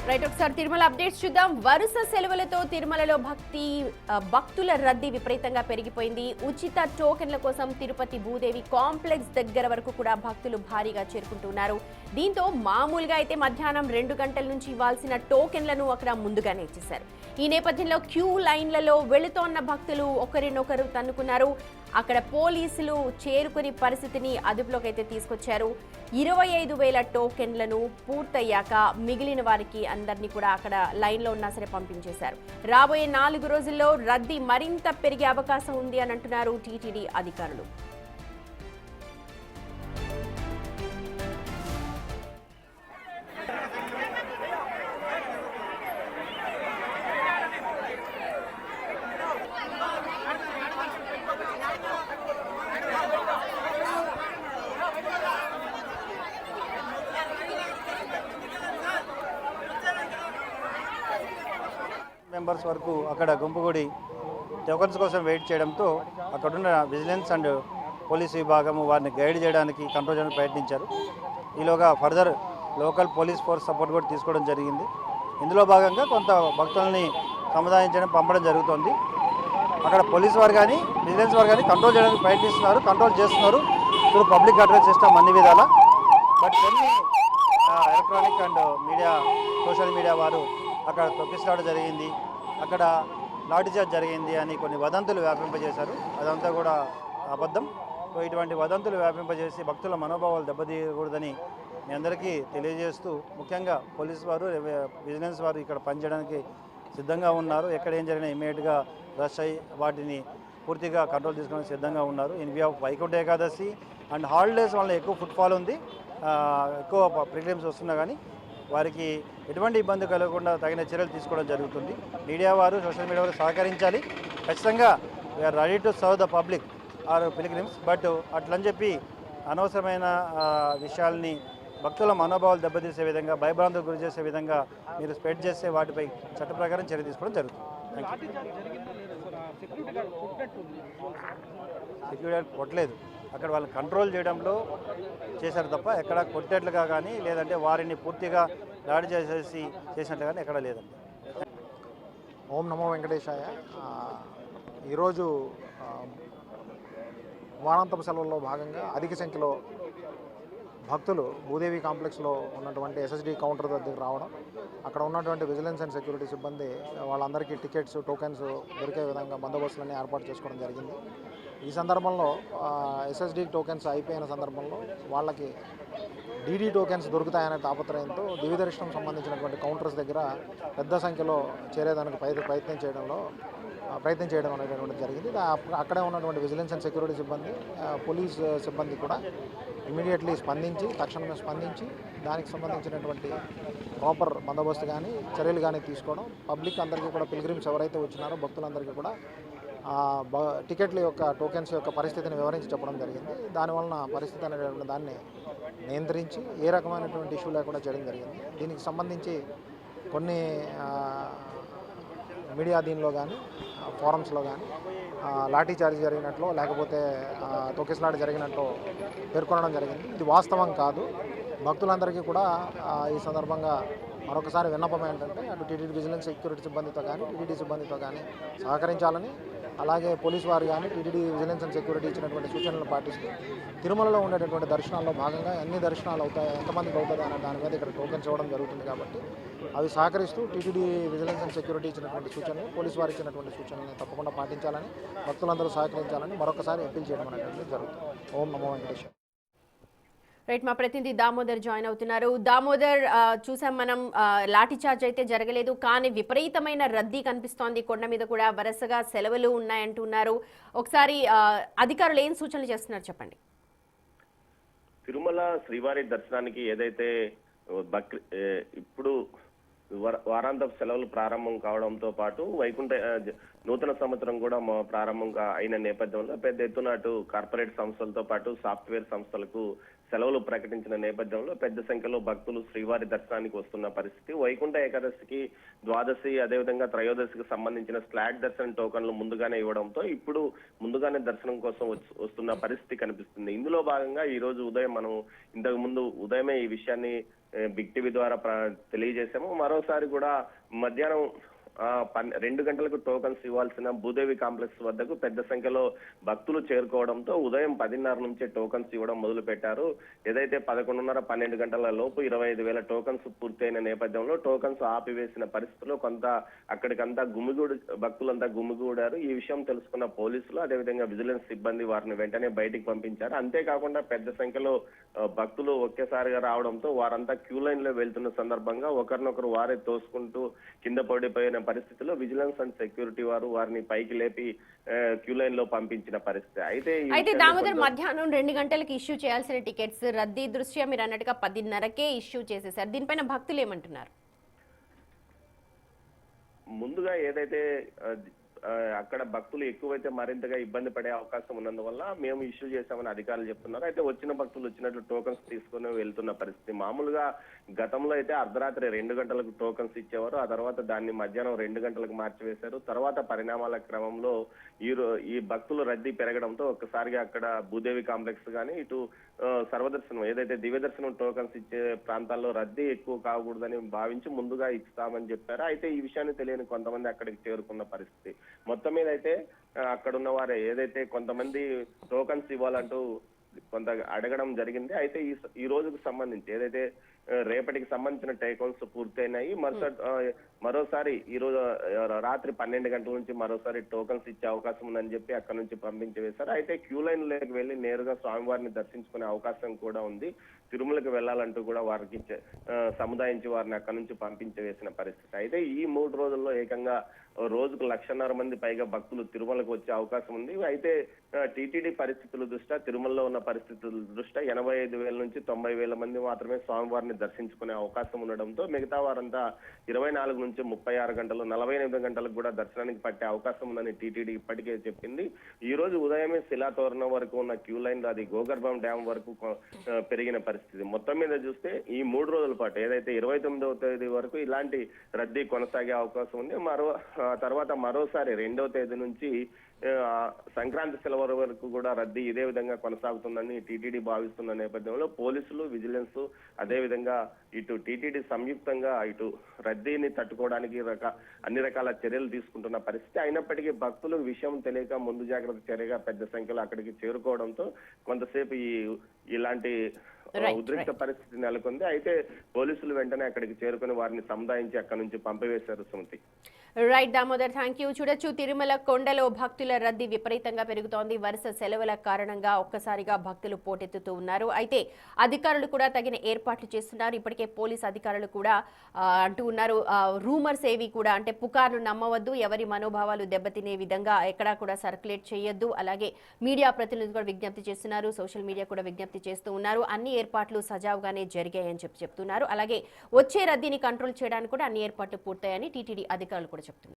Right, ఒకసారి Tirumala updates చూద్దాం. వరుస సెలవులతో తిరుమలలో భక్తుల రద్దీ విపరీతంగా పెరిగిపోయింది. ఉచిత టోకెన్ల కోసం తిరుపతి భూదేవి కాంప్లెక్స్ దగ్గర వరకు కూడా భక్తులు భారీగా చేరుకుంటున్నారు. దీంతో మామూలుగా అయితే మధ్యాహ్నం 2 గంటల నుంచి ఇవ్వాల్సిన టోకెన్లను అక్కడ ముందుగానే ఇచ్చేశారు. ఈ నేపథ్యంలో క్యూ లైన్లలో వెళుతోన్న భక్తులు ఒకరినొకరు తన్నుకున్నారు. అక్కడ పోలీసులు చేరుకుని పరిస్థితిని అదుపులోకి అయితే తీసుకొచ్చారు. 25,000 టోకెన్లను పూర్తయ్యాక మిగిలిన వారికి అందరినీ కూడా అక్కడ లైన్లో ఉన్నా సరే పంపించేశారు. రాబోయే 4 రోజుల్లో రద్దీ మరింత పెరిగే అవకాశం ఉంది అని అంటున్నారు టీటీడీ అధికారులు. మెంబర్స్ వరకు అక్కడ గుంపుగూడి టోకన్స్ కోసం వెయిట్ చేయడంతో అక్కడున్న విజిలెన్స్ అండ్ పోలీస్ విభాగం వారిని గైడ్ చేయడానికి కంట్రోల్ చేయడానికి ప్రయత్నించారు. ఈలోగా further local police force support కూడా తీసుకోవడం జరిగింది. ఇందులో భాగంగా కొంత భక్తుల్ని సముదాయించడం పంపడం జరుగుతుంది. అక్కడ పోలీస్ వారు కానీ విజిలెన్స్ వారు కానీ కంట్రోల్ చేయడానికి ప్రయత్నిస్తున్నారు, కంట్రోల్ చేస్తున్నారు ఇప్పుడు పబ్లిక్ అడ్రస్ సిస్టమ్ అన్ని విధాల. బట్ కొన్ని electronic and media social media వారు అక్కడ తొక్కిసలాట జరిగింది, అక్కడ లాఠీచార్జ్ జరిగింది అని కొన్ని వదంతులు వ్యాపింపజేశారు. అదంతా కూడా అబద్ధం. సో ఇటువంటి వదంతులు వ్యాపింపజేసి భక్తుల మనోభావాలు దెబ్బతీయకూడదని మీ అందరికీ తెలియజేస్తూ, ముఖ్యంగా పోలీస్ వారు విజిలెన్స్ వారు ఇక్కడ పనిచేయడానికి సిద్ధంగా ఉన్నారు. ఎక్కడ ఏం జరిగినా ఇమీడియట్గా రష్ అయ్యి వాటిని పూర్తిగా కంట్రోల్ తీసుకోవడానికి సిద్ధంగా ఉన్నారు. In view of Vaikuntha Ekadashi and holidays వల్ల ఎక్కువ ఫుట్ఫాల్ ఉంది, ఎక్కువ పిల్గ్రిమ్స్ వస్తున్నా కానీ వారికి ఎటువంటి ఇబ్బంది కలగకుండా తగిన చర్యలు తీసుకోవడం జరుగుతుంది. మీడియా వారు సోషల్ మీడియా వారు సహకరించాలి. ఖచ్చితంగా we are ready to serve the public or pilgrims. But అట్లని చెప్పి అనవసరమైన విషయాల్ని భక్తుల మనోభావాలు దెబ్బతీసే విధంగా, భయభ్రాంతులకు గురి చేసే విధంగా మీరు స్ప్రెడ్ చేస్తే వాటిపై చట్ట ప్రకారం చర్య తీసుకోవడం జరుగుతుంది. సెక్యూరిటీ కొట్టలేదు, అక్కడ వాళ్ళని కంట్రోల్ చేయడంలో చేశారు తప్ప ఎక్కడ కొట్టేట్లుగా కానీ లేదంటే వారిని పూర్తిగా దాడి చేసినట్లు కానీ ఎక్కడ లేదండి. ఓం నమో వెంకటేశాయ. ఈరోజు వారాంతపు సెలవుల్లో భాగంగా అధిక సంఖ్యలో భక్తులు భూదేవి కాంప్లెక్స్లో ఉన్నటువంటి ఎస్ఎస్డి కౌంటర్ దగ్గర రావడం, అక్కడ ఉన్నటువంటి విజిలెన్స్ అండ్ సెక్యూరిటీ సిబ్బంది వాళ్ళందరికీ టికెట్స్, టోకెన్స్ దొరికే విధంగా బందోబస్తులన్నీ ఏర్పాటు చేసుకోవడం జరిగింది. ఈ సందర్భంలో ఎస్ఎస్డి టోకెన్స్ అయిపోయిన సందర్భంలో వాళ్ళకి డీడీ టోకెన్స్ దొరుకుతాయనే తాపత్రయంతో దివ్య దర్శనం సంబంధించినటువంటి కౌంటర్స్ దగ్గర పెద్ద సంఖ్యలో చేరేదానికి ప్రయత్నం చేయడం అనేటటువంటి జరిగింది. అక్కడే ఉన్నటువంటి విజిలెన్స్ అండ్ సెక్యూరిటీ సిబ్బంది, పోలీస్ సిబ్బంది కూడా ఇమీడియట్లీ తక్షణమే స్పందించి దానికి సంబంధించినటువంటి ప్రాపర్ బందోబస్తు కానీ చర్యలు కానీ తీసుకోవడం, పబ్లిక్ అందరికీ కూడా పిల్గ్రిమ్స్ ఎవరైతే వచ్చినారో భక్తులందరికీ కూడా టికెట్ల యొక్క టోకెన్స్ యొక్క పరిస్థితిని వివరించి చెప్పడం జరిగింది. దానివలన పరిస్థితి అనేటువంటి దాన్ని నియంత్రించి ఏ రకమైనటువంటి ఇష్యూ లేకుండా చేయడం జరిగింది. దీనికి సంబంధించి కొన్ని మీడియా దీనిలో కానీ ఫోరమ్స్లో కానీ లాఠీ చార్జ్ జరిగినట్లు లేకపోతే తొక్కిసలాట జరిగినట్లు పేర్కొనడం జరిగింది. ఇది వాస్తవం కాదు. భక్తులందరికీ కూడా ఈ సందర్భంగా మరొకసారి విన్నపం ఏంటంటే అటు టీటీడీ విజిలెన్స్ సెక్యూరిటీ సిబ్బందితో కానీ టీటీడీ సిబ్బందితో కానీ సహకరించాలని, అలాగే పోలీసు వారు కానీ టీటీడీ విజిలెన్స్ అండ్ సెక్యూరిటీ ఇచ్చినటువంటి సూచనలను పాటిస్తూ తిరుమలలో ఉండేటటువంటి దర్శనాల్లో భాగంగా ఎన్ని దర్శనాలు అవుతాయి, ఎంతమందికి అవుతుంది అనే దాని మీద ఇక్కడ టోకెన్స్ ఇవ్వడం జరుగుతుంది. కాబట్టి అవి సహకరిస్తూ టీటీడీ విజిలెన్స్ అండ్ సెక్యూరిటీ ఇచ్చినటువంటి సూచనలు, పోలీసు వారు ఇచ్చినటువంటి సూచనలను తప్పకుండా పాటించాలని, భక్తులందరూ సహకరించాలని మరొకసారి అప్పీల్ చేయడం అనేటువంటిది జరుగుతుంది. ఓం నమో వెంకటేశ్వర. రైట్, మా ప్రతినిధి దామోదర్ జాయిన్ అవుతున్నారు. దామోదర్, చూసాం మనం లాఠీ చార్జ్ అయితే జరగలేదు, కానీ విపరీతమైన రద్దీ కనిపిస్తోంది. కొండ మీద కూడా వరుసగా సెలవులు ఉన్నాయంటున్నారు. ఒకసారి అధికారులు ఏం సూచనలు చేస్తున్నారు చెప్పండి. తిరుమల శ్రీవారి దర్శనానికి ఏదైతే ఇప్పుడు వారాంతపు సెలవులు ప్రారంభం కావడంతో పాటు వైకుంఠ నూతన సంవత్సరం కూడా ప్రారంభం అయిన నేపథ్యంలో పెద్ద ఎత్తున అటు కార్పొరేట్ సంస్థలతో పాటు సాఫ్ట్వేర్ సంస్థలకు సెలవులు ప్రకటించిన నేపథ్యంలో పెద్ద సంఖ్యలో భక్తులు శ్రీవారి దర్శనానికి వస్తున్న పరిస్థితి. వైకుంఠ ఏకాదశికి, ద్వాదశి అదేవిధంగా త్రయోదశికి సంబంధించిన స్లాట్ దర్శనం టోకన్లు ముందుగానే ఇవ్వడంతో ఇప్పుడు ముందుగానే దర్శనం కోసం వస్తున్న పరిస్థితి కనిపిస్తుంది. ఇందులో భాగంగా ఈ రోజు ఉదయం మనం ఇంతకు ముందు ఉదయమే ఈ విషయాన్ని బిగ్ టీవీ ద్వారా తెలియజేశాము. మరోసారి కూడా మధ్యాహ్నం 2 గంటలకు టోకన్స్ ఇవ్వాల్సిన భూదేవి కాంప్లెక్స్ వద్దకు పెద్ద సంఖ్యలో భక్తులు చేరుకోవడంతో ఉదయం 10:30 నుంచే టోకన్స్ ఇవ్వడం మొదలు పెట్టారు. ఏదైతే 11:30, 12 గంటల లోపు 25,000 టోకన్స్ పూర్తయిన నేపథ్యంలో టోకన్స్ ఆపివేసిన పరిస్థితుల్లో కొంత అక్కడికంతా భక్తులంతా గుమిగూడారు. ఈ విషయం తెలుసుకున్న పోలీసులు అదేవిధంగా విజిలెన్స్ సిబ్బంది వారిని వెంటనే బయటికి పంపించారు. అంతేకాకుండా పెద్ద సంఖ్యలో భక్తులు ఒకేసారిగా రావడంతో వారంతా క్యూ లైన్ లో వెళ్తున్న సందర్భంగా ఒకరినొకరు వారే తోసుకుంటూ కింద పడిపోయిన పరిస్థితుల్లో విజిలెన్స్ అండ్ సెక్యూరిటీ వారు వారిని పైకి లేపి క్యూ లైన్ లో పంపించిన పరిస్థితి. అయితే దామోదర్ మధ్యాహ్నం 2 గంటలకు ఇష్యూ చేయాల్సిన టికెట్స్ రద్దీ దృష్ట్యా మీరు అన్నట్టుగా 10:30కే ఇష్యూ చేసేసారు. దీనిపైన భక్తులు ఏమంటున్నారు? ముందుగా ఏదైతే అక్కడ భక్తులు ఎక్కువైతే మరింతగా ఇబ్బంది పడే అవకాశం ఉన్నందువల్ల మేము ఇష్యూ చేశామని అధికారులు చెప్తున్నారు. అయితే వచ్చిన భక్తులు వచ్చినట్లు టోకన్స్ తీసుకుని వెళ్తున్న పరిస్థితి. మామూలుగా గతంలో అయితే అర్ధరాత్రి 2 గంటలకు టోకన్స్ ఇచ్చేవారు. ఆ తర్వాత దాన్ని మధ్యాహ్నం 2 గంటలకు మార్చివేశారు. తర్వాత పరిణామాల క్రమంలో ఈ భక్తుల రద్దీ పెరగడంతో ఒక్కసారిగా అక్కడ భూదేవి కాంప్లెక్స్ కానీ ఇటు సర్వదర్శనం ఏదైతే దివ్యదర్శనం టోకన్స్ ఇచ్చే ప్రాంతాల్లో రద్దీ ఎక్కువ కాకూడదని భావించి ముందుగా ఇస్తామని చెప్పారు. అయితే ఈ విషయాన్ని తెలియని కొంతమంది అక్కడికి చేరుకున్న పరిస్థితి. మొత్తం మీద అయితే అక్కడ ఉన్న వారే ఏదైతే కొంతమంది టోకన్స్ ఇవ్వాలంటూ కొంత అడగడం జరిగింది. అయితే ఈ రోజుకు సంబంధించి ఏదైతే రేపటికి సంబంధించిన టేకౌన్స్ పూర్తయినాయి. మరోసారి ఈ రోజు రాత్రి 12 గంటల నుంచి మరోసారి టోకన్స్ ఇచ్చే అవకాశం ఉందని చెప్పి అక్కడ నుంచి పంపించి వేశారు. అయితే క్యూ లైన్ లోకి వెళ్లి నేరుగా స్వామివారిని దర్శించుకునే అవకాశం కూడా ఉంది. తిరుమలకు వెళ్లాలంటూ కూడా వారికి సముదాయించి వారిని అక్కడ నుంచి పంపించి వేసిన పరిస్థితి. అయితే ఈ 3 రోజుల్లో ఏకంగా రోజుకు 1,50,000 మంది పైగా భక్తులు తిరుమలకు వచ్చే అవకాశం ఉంది. అయితే టీటీడీ పరిస్థితుల దృష్ట్యా, తిరుమలలో ఉన్న పరిస్థితుల దృష్ట్యా 85,000 నుంచి 90,000 మంది మాత్రమే స్వామివారిని దర్శించుకునే అవకాశం ఉండడంతో మిగతా వారంతా 24 నుంచి 36 గంటలు, 48 గంటలకు కూడా దర్శనానికి పట్టే అవకాశం ఉందని టీటీడీ ఇప్పటికే చెప్పింది. ఈ రోజు ఉదయమే శిలాతోరణం వరకు ఉన్న క్యూ లైన్ అది గోగర్భం డ్యాం వరకు పెరిగిన పరిస్థితి. మొత్తం మీద చూస్తే ఈ 3 రోజుల పాటు ఏదైతే 29వ తేదీ వరకు ఇలాంటి రద్దీ కొనసాగే అవకాశం ఉంది. తర్వాత మరోసారి 2వ తేదీ నుంచి సంక్రాంతి సెలవుల వరకు కూడా రద్దీ ఇదే విధంగా కొనసాగుతుందని టీటీడీ భావిస్తున్న నేపథ్యంలో పోలీసులు, విజిలెన్స్ అదేవిధంగా ఇటు టీటీడీ సంయుక్తంగా ఇటు రద్దీని తట్టుకోవడానికి అన్ని రకాల చర్యలు తీసుకుంటున్న పరిస్థితి. అయినప్పటికీ భక్తులు విషయం తెలియక ముందు జాగ్రత్త చర్యగా పెద్ద సంఖ్యలో అక్కడికి చేరుకోవడంతో కొంతసేపు ఇలాంటి ఉద్రిక్త పరిస్థితి నెలకొంది. అయితే పోలీసులు వెంటనే అక్కడికి చేరుకుని వారిని సముదాయించి అక్కడి నుంచి పంపివేశారు. Sumathi. Right Damodar, thank you. చూడొచ్చు, తిరుమల కొండలో భక్తుల రద్దీ విపరీతంగా పెరుగుతోంది. వరుస సెలవుల కారణంగా ఒక్కసారిగా భక్తులు పోటెత్తుతూ ఉన్నారు. అయితే అధికారులు కూడా తగిన ఏర్పాట్లు చేస్తున్నారు. ఇప్పటికే పోలీస్ అధికారులు కూడా అంటూ ఉన్నారు, రూమర్స్ ఏవి కూడా అంటే పుకార్లు నమ్మవద్దు, ఎవరి మనోభావాలు దెబ్బతినే విధంగా ఎక్కడా కూడా సర్క్యులేట్ చేయొద్దు. అలాగే మీడియా ప్రతినిధులు కూడా విజ్ఞప్తి చేస్తున్నారు, సోషల్ మీడియా కూడా విజ్ఞప్తి చేస్తూ ఉన్నారు. అన్ని ఏర్పాట్లు సజావుగానే జరిగాయని చెప్తున్నారు. అలాగే వచ్చే రద్దీని కంట్రోల్ చేయడానికి కూడా అన్ని ఏర్పాట్లు పూర్తయ్యాయని టీటీడీ అధికారులు కూడా చెప్తున్నారు.